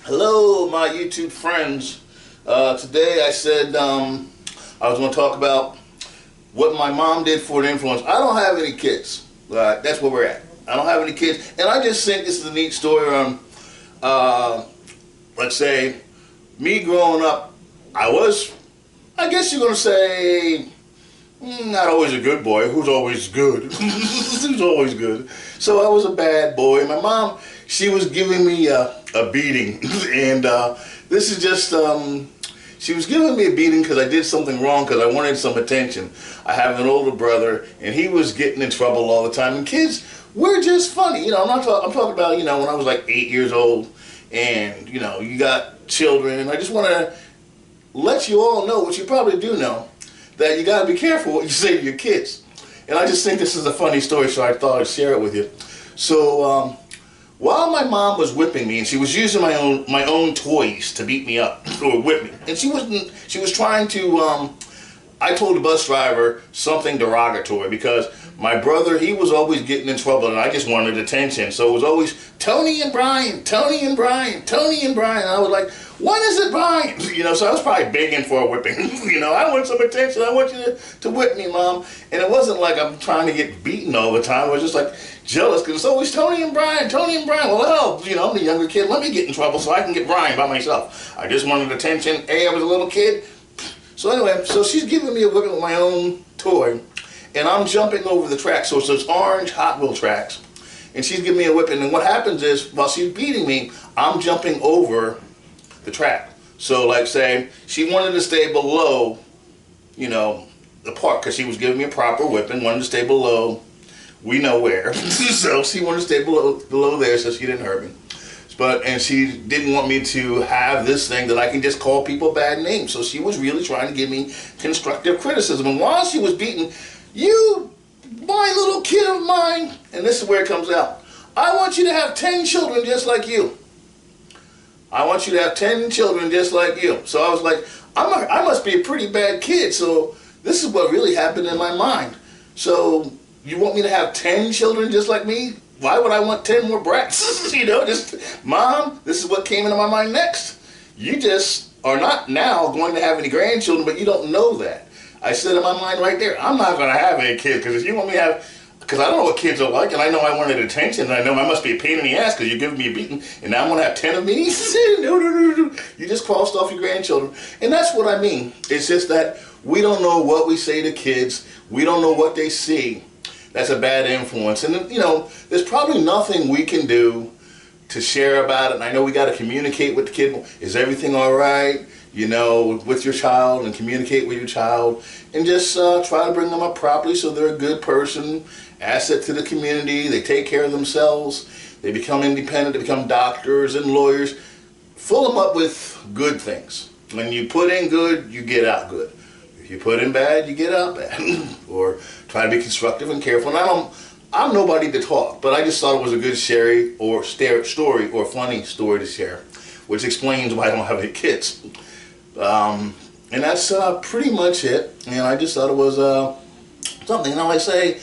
Hello, my YouTube friends. Today I said I was going to talk about what my mom did for an influence. I don't have any kids. That's where we're at. I don't have any kids, and I just think this is a neat story on, let's say, me growing up. I guess you're going to say, not always a good boy. Who's always good? Who's always good? So I was a bad boy. My mom, she was giving me a beating, and this is just, she was giving me a beating because I did something wrong, because I wanted some attention. I have an older brother, and he was getting in trouble all the time. And kids, we're just funny, I'm talking about, when I was like 8 years old, and you got children, and I just want to let you all know what you probably do know, that you got to be careful what you say to your kids. And I just think this is a funny story, so I thought I'd share it with you. So while my mom was whipping me, and she was using my own toys to beat me up or whip me, and she was trying to, I told the bus driver something derogatory because my brother, he was always getting in trouble, and I just wanted attention. So it was always Tony and Brian, Tony and Brian, Tony and Brian. And I was like, when is it Brian? So I was probably begging for a whipping. I want some attention. I want you to whip me, Mom. And it wasn't like I'm trying to get beaten all the time. I was just like jealous because it's always Tony and Brian, Tony and Brian. Well, hell, I'm the younger kid. Let me get in trouble so I can get Brian by myself. I just wanted attention. I was a little kid. So anyway, so she's giving me a whipping with my own toy, and I'm jumping over the track. So it's those orange Hot Wheel tracks, and she's giving me a whipping. And what happens is, while she's beating me, I'm jumping over the track. So like say, she wanted to stay below, the park, because she was giving me a proper whipping, wanted to stay below, we know where. So she wanted to stay below there so she didn't hurt me. And she didn't want me to have this thing that I can just call people bad names. So she was really trying to give me constructive criticism. And while she was beating, you, my little kid of mine, and this is where it comes out, I want you to have 10 children just like you. I want you to have 10 children just like you. So I was like, I must be a pretty bad kid. So this is what really happened in my mind. So you want me to have 10 children just like me? Why would I want 10 more brats? Mom, this is what came into my mind next. You just are not now going to have any grandchildren, but you don't know that. I said in my mind right there, I'm not going to have any kids, because if you want me to have, because I don't know what kids are like, and I know I wanted attention, and I know I must be a pain in the ass because you're giving me a beating, and now I'm going to have 10 of me? No. You just crossed off your grandchildren. And that's what I mean. It's just that we don't know what we say to kids. We don't know what they see. That's a bad influence. And there's probably nothing we can do to share about it. And I know we got to communicate with the kid. Is everything all right? With your child, and communicate with your child, and just try to bring them up properly so they're a good person, asset to the community. They take care of themselves. They become independent. They become doctors and lawyers. Fill them up with good things. When you put in good, you get out good. If you put in bad, you get out bad. Or try to be constructive and careful. And I'm nobody to talk, but I just thought it was a good story or funny story to share, which explains why I don't have any kids. And that's pretty much it. And I just thought it was something. I say,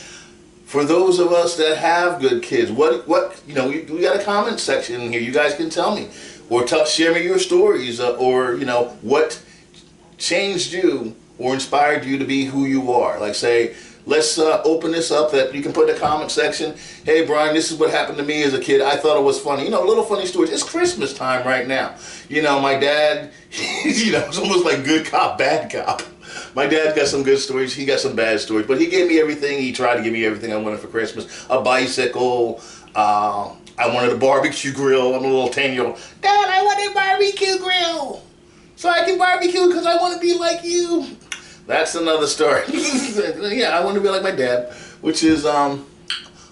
for those of us that have good kids, we got a comment section in here. You guys can tell me, or share me your stories, or what changed you or inspired you to be who you are. Like say, let's open this up that you can put in the comment section. Hey Brian, this is what happened to me as a kid. I thought it was funny. Little funny stories. It's Christmas time right now. My dad, it's almost like good cop, bad cop. My dad got some good stories. He got some bad stories. But he gave me everything. He tried to give me everything I wanted for Christmas. A bicycle. I wanted a barbecue grill. I'm a little 10-year-old. Dad, I want a barbecue grill, so I can barbecue because I want to be like you. That's another story. Yeah, I want to be like my dad, which is a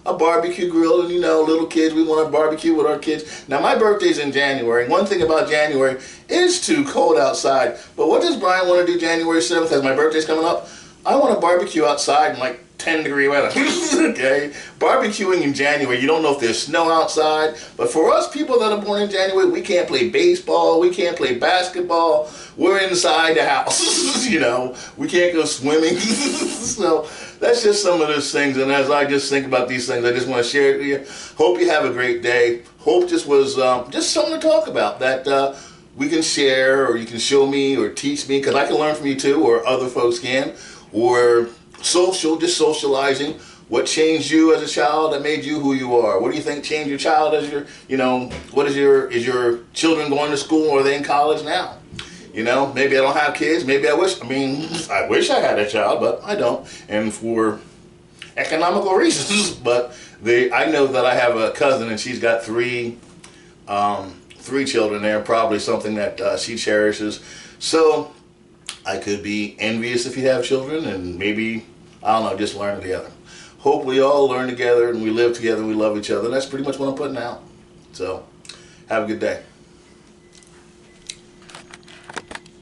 barbecue grill. And little kids, we want to barbecue with our kids. Now my birthday's in January. One thing about January, it's too cold outside. But what does Brian want to do January 7th as my birthday's coming up? I want to barbecue outside and 10-degree weather. Okay, barbecuing in January, you don't know if there's snow outside, but for us people that are born in January, we can't play baseball, we can't play basketball, we're inside the house. You know, we can't go swimming. So that's just some of those things, and as I just think about these things, I just want to share it with you. Hope you have a great day. Hope this was just something to talk about, that we can share, or you can show me or teach me, because I can learn from you too, or other folks can, or just socializing. What changed you as a child that made you who you are? What do you think changed your child as your, what is your children going to school, or are they in college now? You know, maybe I don't have kids, maybe I wish I had a child, but I don't, and for economical reasons. But I know that I have a cousin, and she's got three children there, probably something that she cherishes. So I could be envious if you have children, and maybe, I don't know, just learn together. Hope we all learn together, and we live together, and we love each other. And that's pretty much what I'm putting out. So have a good day.